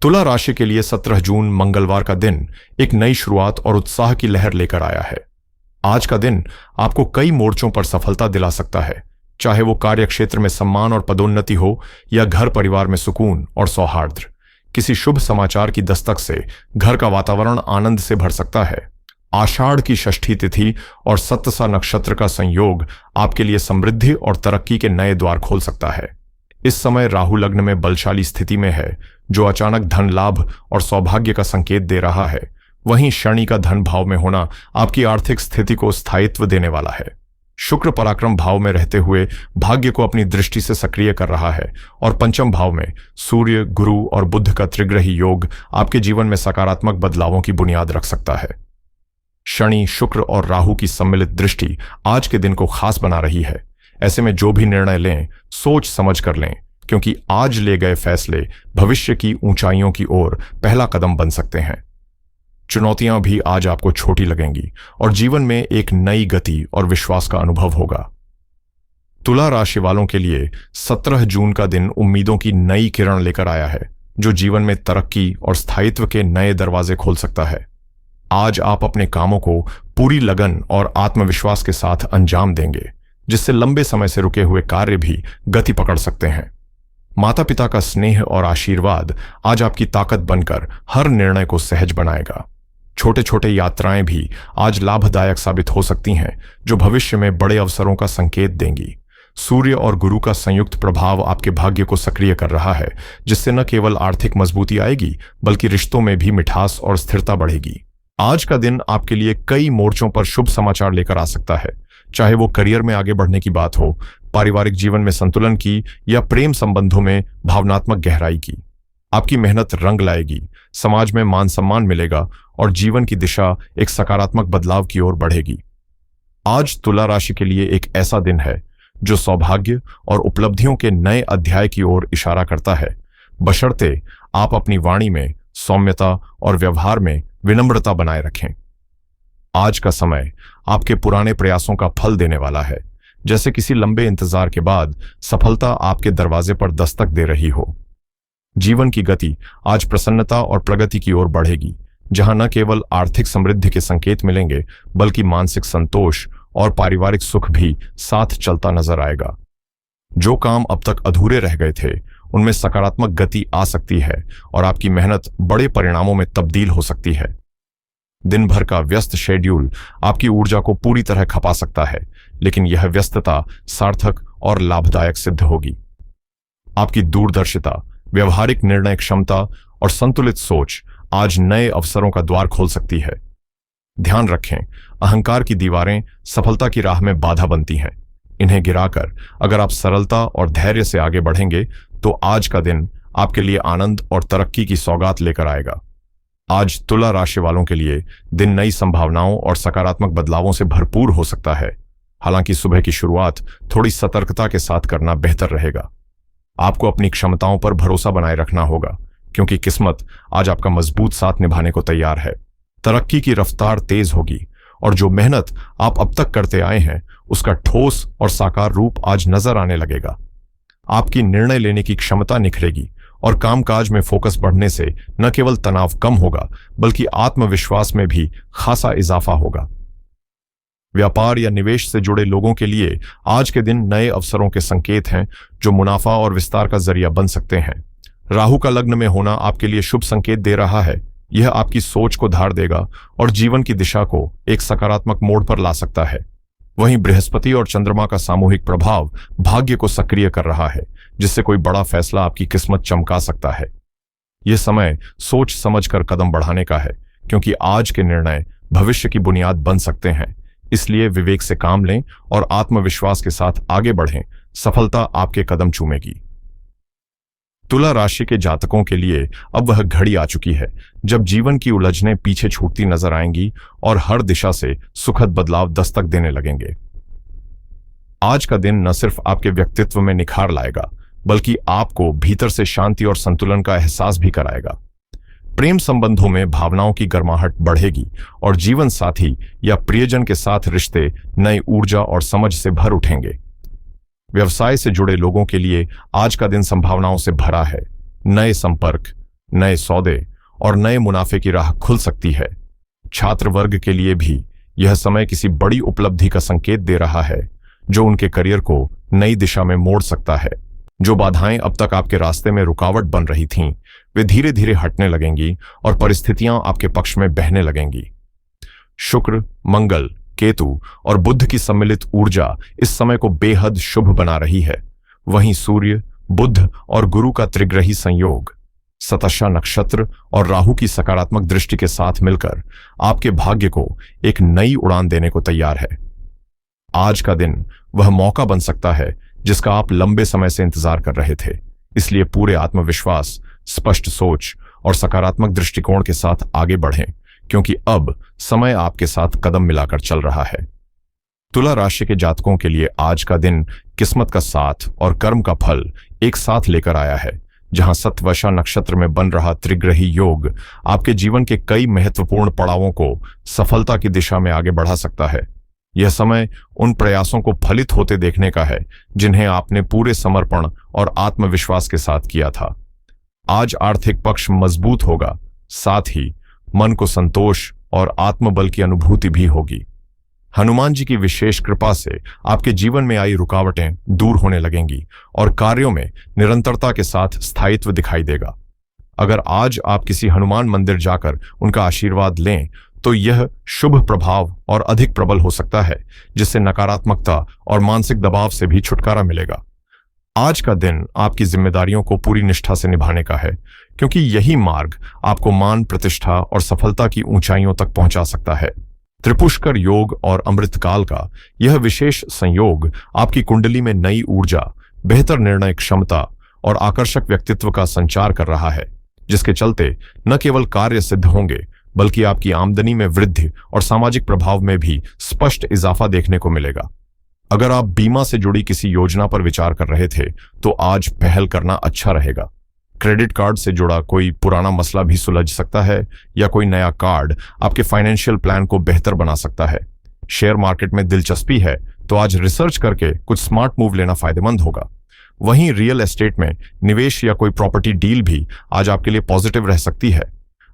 तुला राशि के लिए 17 जून मंगलवार का दिन एक नई शुरुआत और उत्साह की लहर लेकर आया है। आज का दिन आपको कई मोर्चों पर सफलता दिला सकता है, चाहे वो कार्य क्षेत्र में सम्मान और पदोन्नति हो या घर परिवार में सुकून और सौहार्द। किसी शुभ समाचार की दस्तक से घर का वातावरण आनंद से भर सकता है। आषाढ़ की षष्ठी तिथि और सत्तसा नक्षत्र का संयोग आपके लिए समृद्धि और तरक्की के नए द्वार खोल सकता है। इस समय राहु लग्न में बलशाली स्थिति में है, जो अचानक धन लाभ और सौभाग्य का संकेत दे रहा है। वहीं शनि का धन भाव में होना आपकी आर्थिक स्थिति को स्थायित्व देने वाला है। शुक्र पराक्रम भाव में रहते हुए भाग्य को अपनी दृष्टि से सक्रिय कर रहा है और पंचम भाव में सूर्य, गुरु और बुध का त्रिग्रही योग आपके जीवन में सकारात्मक बदलावों की बुनियाद रख सकता है। शनि, शुक्र और राहु की सम्मिलित दृष्टि आज के दिन को खास बना रही है। ऐसे में जो भी निर्णय लें, सोच समझ कर लें, क्योंकि आज ले गए फैसले भविष्य की ऊंचाइयों की ओर पहला कदम बन सकते हैं। चुनौतियां भी आज आपको छोटी लगेंगी और जीवन में एक नई गति और विश्वास का अनुभव होगा। तुला राशि वालों के लिए 17 जून का दिन उम्मीदों की नई किरण लेकर आया है, जो जीवन में तरक्की और स्थायित्व के नए दरवाजे खोल सकता है। आज आप अपने कामों को पूरी लगन और आत्मविश्वास के साथ अंजाम देंगे, जिससे लंबे समय से रुके हुए कार्य भी गति पकड़ सकते हैं। माता पिता का स्नेह और आशीर्वाद आज आपकी ताकत बनकर हर निर्णय को सहज बनाएगा। छोटे छोटे यात्राएं भी आज लाभदायक साबित हो सकती हैं, जो भविष्य में बड़े अवसरों का संकेत देंगी। सूर्य और गुरु का संयुक्त प्रभाव आपके भाग्य को सक्रिय कर रहा है, जिससे न केवल आर्थिक मजबूती आएगी, बल्कि रिश्तों में भी मिठास और स्थिरता बढ़ेगी। आज का दिन आपके लिए कई मोर्चों पर शुभ समाचार लेकर आ सकता है, चाहे वो करियर में आगे बढ़ने की बात हो, पारिवारिक जीवन में संतुलन की या प्रेम संबंधों में भावनात्मक गहराई की। आपकी मेहनत रंग लाएगी, समाज में मान सम्मान मिलेगा और जीवन की दिशा एक सकारात्मक बदलाव की ओर बढ़ेगी। आज तुला राशि के लिए एक ऐसा दिन है जो सौभाग्य और उपलब्धियों के नए अध्याय की ओर इशारा करता है, बशर्ते आप अपनी वाणी में सौम्यता और व्यवहार में विनम्रता बनाए रखें। आज का समय आपके पुराने प्रयासों का फल देने वाला है, जैसे किसी लंबे इंतजार के बाद सफलता आपके दरवाजे पर दस्तक दे रही हो। जीवन की गति आज प्रसन्नता और प्रगति की ओर बढ़ेगी, जहां न केवल आर्थिक समृद्धि के संकेत मिलेंगे, बल्कि मानसिक संतोष और पारिवारिक सुख भी साथ चलता नजर आएगा। जो काम अब तक अधूरे रह गए थे, उनमें सकारात्मक गति आ सकती है और आपकी मेहनत बड़े परिणामों में तब्दील हो सकती है। दिन भर का व्यस्त शेड्यूल आपकी ऊर्जा को पूरी तरह खपा सकता है, लेकिन यह व्यस्तता सार्थक और लाभदायक सिद्ध होगी। आपकी दूरदर्शिता, व्यवहारिक निर्णय क्षमता और संतुलित सोच आज नए अवसरों का द्वार खोल सकती है। ध्यान रखें, अहंकार की दीवारें सफलता की राह में बाधा बनती हैं। इन्हें गिराकर अगर आप सरलता और धैर्य से आगे बढ़ेंगे, तो आज का दिन आपके लिए आनंद और तरक्की की सौगात लेकर आएगा। आज तुला राशि वालों के लिए दिन नई संभावनाओं और सकारात्मक बदलावों से भरपूर हो सकता है। हालांकि सुबह की शुरुआत थोड़ी सतर्कता के साथ करना बेहतर रहेगा। आपको अपनी क्षमताओं पर भरोसा बनाए रखना होगा, क्योंकि किस्मत आज आपका मजबूत साथ निभाने को तैयार है। तरक्की की रफ्तार तेज होगी और जो मेहनत आप अब तक करते आए हैं, उसका ठोस और साकार रूप आज नजर आने लगेगा। आपकी निर्णय लेने की क्षमता निखरेगी और कामकाज में फोकस बढ़ने से न केवल तनाव कम होगा, बल्कि आत्मविश्वास में भी खासा इजाफा होगा। व्यापार या निवेश से जुड़े लोगों के लिए आज के दिन नए अवसरों के संकेत हैं, जो मुनाफा और विस्तार का जरिया बन सकते हैं। राहु का लग्न में होना आपके लिए शुभ संकेत दे रहा है। यह आपकी सोच को धार देगा और जीवन की दिशा को एक सकारात्मक मोड़ पर ला सकता है। वहीं बृहस्पति और चंद्रमा का सामूहिक प्रभाव भाग्य को सक्रिय कर रहा है, जिससे कोई बड़ा फैसला आपकी किस्मत चमका सकता है। यह समय सोच समझकर कदम बढ़ाने का है, क्योंकि आज के निर्णय भविष्य की बुनियाद बन सकते हैं। इसलिए विवेक से काम लें और आत्मविश्वास के साथ आगे बढ़ें। सफलता आपके कदम चूमेगी। तुला राशि के जातकों के लिए अब वह घड़ी आ चुकी है जब जीवन की उलझनें पीछे छूटती नजर आएंगी और हर दिशा से सुखद बदलाव दस्तक देने लगेंगे। आज का दिन न सिर्फ आपके व्यक्तित्व में निखार लाएगा, बल्कि आपको भीतर से शांति और संतुलन का एहसास भी कराएगा। प्रेम संबंधों में भावनाओं की गर्माहट बढ़ेगी और जीवन साथी या प्रियजन के साथ रिश्ते नई ऊर्जा और समझ से भर उठेंगे। व्यवसाय से जुड़े लोगों के लिए आज का दिन संभावनाओं से भरा है। नए संपर्क, नए सौदे और नए मुनाफे की राह खुल सकती है। छात्र वर्ग के लिए भी यह समय किसी बड़ी उपलब्धि का संकेत दे रहा है, जो उनके करियर को नई दिशा में मोड़ सकता है। जो बाधाएं अब तक आपके रास्ते में रुकावट बन रही थीं, वे धीरे धीरे हटने लगेंगी और परिस्थितियां आपके पक्ष में बहने लगेंगी। शुक्र, मंगल, केतु और बुध की सम्मिलित ऊर्जा इस समय को बेहद शुभ बना रही है। वहीं सूर्य, बुध और गुरु का त्रिग्रही संयोग सतशा नक्षत्र और राहु की सकारात्मक दृष्टि के साथ मिलकर आपके भाग्य को एक नई उड़ान देने को तैयार है। आज का दिन वह मौका बन सकता है जिसका आप लंबे समय से इंतजार कर रहे थे। इसलिए पूरे आत्मविश्वास, स्पष्ट सोच और सकारात्मक दृष्टिकोण के साथ आगे बढ़ें, क्योंकि अब समय आपके साथ कदम मिलाकर चल रहा है। तुला राशि के जातकों के लिए आज का दिन किस्मत का साथ और कर्म का फल एक साथ लेकर आया है, जहां सतवशा नक्षत्र में बन रहा त्रिग्रही योग आपके जीवन के कई महत्वपूर्ण पड़ावों को सफलता की दिशा में आगे बढ़ा सकता है। यह समय उन प्रयासों को फलित होते देखने का है जिन्हें आपने पूरे समर्पण और आत्मविश्वास के साथ किया था। आज आर्थिक पक्ष मजबूत होगा, साथ ही मन को संतोष और आत्मबल की अनुभूति भी होगी। हनुमान जी की विशेष कृपा से आपके जीवन में आई रुकावटें दूर होने लगेंगी और कार्यों में निरंतरता के साथ स्थायित्व दिखाई देगा। अगर आज आप किसी हनुमान मंदिर जाकर उनका आशीर्वाद लें तो यह शुभ प्रभाव और अधिक प्रबल हो सकता है, जिससे नकारात्मकता और मानसिक दबाव से भी छुटकारा मिलेगा। आज का दिन आपकी जिम्मेदारियों को पूरी निष्ठा से निभाने का है, क्योंकि यही मार्ग आपको मान, प्रतिष्ठा और सफलता की ऊंचाइयों तक पहुंचा सकता है। त्रिपुष्कर योग और अमृतकाल का यह विशेष संयोग आपकी कुंडली में नई ऊर्जा, बेहतर निर्णय क्षमता और आकर्षक व्यक्तित्व का संचार कर रहा है, जिसके चलते न केवल कार्य सिद्ध होंगे बल्कि आपकी आमदनी में वृद्धि और सामाजिक प्रभाव में भी स्पष्ट इजाफा देखने को मिलेगा। अगर आप बीमा से जुड़ी किसी योजना पर विचार कर रहे थे तो आज पहल करना अच्छा रहेगा। क्रेडिट कार्ड से जुड़ा कोई पुराना मसला भी सुलझ सकता है या कोई नया कार्ड आपके फाइनेंशियल प्लान को बेहतर बना सकता है। शेयर मार्केट में दिलचस्पी है तो आज रिसर्च करके कुछ स्मार्ट मूव लेना फायदेमंद होगा। वहीं रियल एस्टेट में निवेश या कोई प्रॉपर्टी डील भी आज आपके लिए पॉजिटिव रह सकती है।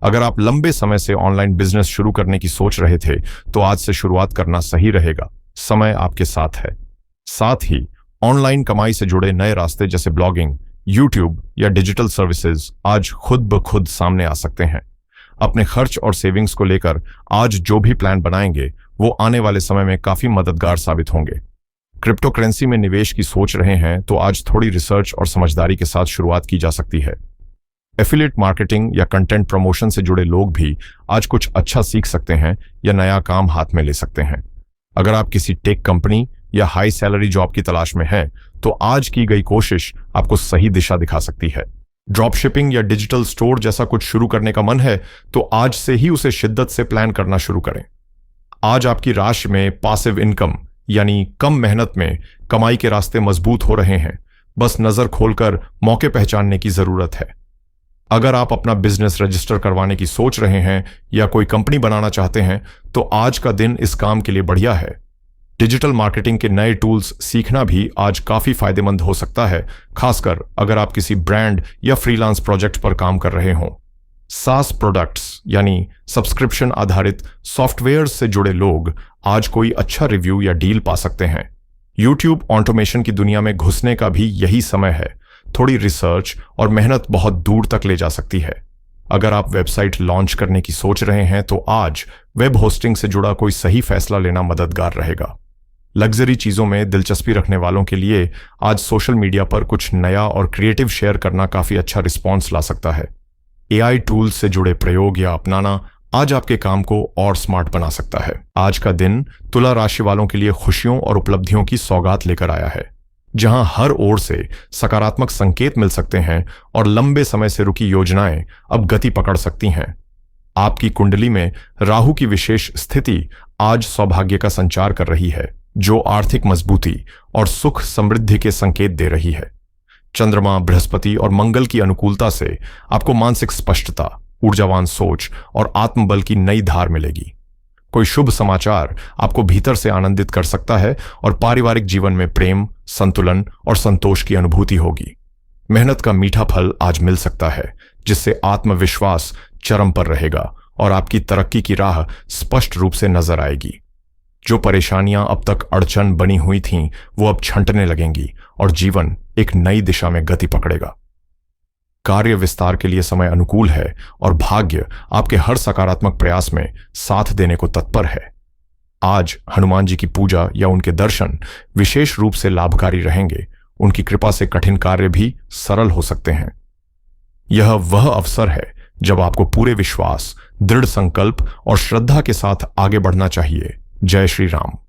अगर आप लंबे समय से ऑनलाइन बिजनेस शुरू करने की सोच रहे थे तो आज से शुरुआत करना सही रहेगा। समय आपके साथ है। साथ ही ऑनलाइन कमाई से जुड़े नए रास्ते जैसे ब्लॉगिंग, यूट्यूब या डिजिटल सर्विसेज आज खुद ब खुद सामने आ सकते हैं। अपने खर्च और सेविंग्स को लेकर आज जो भी प्लान बनाएंगे वो आने वाले समय में काफी मददगार साबित होंगे। क्रिप्टो करेंसी में निवेश की सोच रहे हैं तो आज थोड़ी रिसर्च और समझदारी के साथ शुरुआत की जा सकती है। एफिलिएट मार्केटिंग या कंटेंट प्रमोशन से जुड़े लोग भी आज कुछ अच्छा सीख सकते हैं या नया काम हाथ में ले सकते हैं। अगर आप किसी टेक कंपनी या हाई सैलरी जॉब की तलाश में हैं तो आज की गई कोशिश आपको सही दिशा दिखा सकती है। ड्रॉप शिपिंग या डिजिटल स्टोर जैसा कुछ शुरू करने का मन है तो आज से ही उसे शिद्दत से प्लान करना शुरू करें। आज आपकी राशि में पासिव इनकम यानी कम मेहनत में कमाई के रास्ते मजबूत हो रहे हैं। बस नजर खोलकर मौके पहचानने की जरूरत है। अगर आप अपना बिजनेस रजिस्टर करवाने की सोच रहे हैं या कोई कंपनी बनाना चाहते हैं तो आज का दिन इस काम के लिए बढ़िया है। डिजिटल मार्केटिंग के नए टूल्स सीखना भी आज काफी फायदेमंद हो सकता है, खासकर अगर आप किसी ब्रांड या फ्रीलांस प्रोजेक्ट पर काम कर रहे हों। सास प्रोडक्ट्स यानी सब्सक्रिप्शन आधारित सॉफ्टवेयर से जुड़े लोग आज कोई अच्छा रिव्यू या डील पा सकते हैं। यूट्यूब ऑटोमेशन की दुनिया में घुसने का भी यही समय है। थोड़ी रिसर्च और मेहनत बहुत दूर तक ले जा सकती है। अगर आप वेबसाइट लॉन्च करने की सोच रहे हैं तो आज वेब होस्टिंग से जुड़ा कोई सही फैसला लेना मददगार रहेगा। लग्जरी चीजों में दिलचस्पी रखने वालों के लिए आज सोशल मीडिया पर कुछ नया और क्रिएटिव शेयर करना काफी अच्छा रिस्पॉन्स ला सकता है। एआई टूल्स से जुड़े प्रयोग या अपनाना आज आपके काम को और स्मार्ट बना सकता है। आज का दिन तुला राशि वालों के लिए खुशियों और उपलब्धियों की सौगात लेकर आया है, जहां हर ओर से सकारात्मक संकेत मिल सकते हैं और लंबे समय से रुकी योजनाएं अब गति पकड़ सकती हैं। आपकी कुंडली में राहु की विशेष स्थिति आज सौभाग्य का संचार कर रही है, जो आर्थिक मजबूती और सुख समृद्धि के संकेत दे रही है। चंद्रमा, बृहस्पति और मंगल की अनुकूलता से आपको मानसिक स्पष्टता, ऊर्जावान सोच और आत्मबल की नई धार मिलेगी। कोई शुभ समाचार आपको भीतर से आनंदित कर सकता है और पारिवारिक जीवन में प्रेम, संतुलन और संतोष की अनुभूति होगी। मेहनत का मीठा फल आज मिल सकता है, जिससे आत्मविश्वास चरम पर रहेगा और आपकी तरक्की की राह स्पष्ट रूप से नजर आएगी। जो परेशानियां अब तक अड़चन बनी हुई थीं, वो अब छंटने लगेंगी और जीवन एक नई दिशा में गति पकड़ेगा। कार्य विस्तार के लिए समय अनुकूल है और भाग्य आपके हर सकारात्मक प्रयास में साथ देने को तत्पर है। आज हनुमान जी की पूजा या उनके दर्शन विशेष रूप से लाभकारी रहेंगे। उनकी कृपा से कठिन कार्य भी सरल हो सकते हैं। यह वह अवसर है जब आपको पूरे विश्वास, दृढ़ संकल्प और श्रद्धा के साथ आगे बढ़ना चाहिए। जय श्री राम।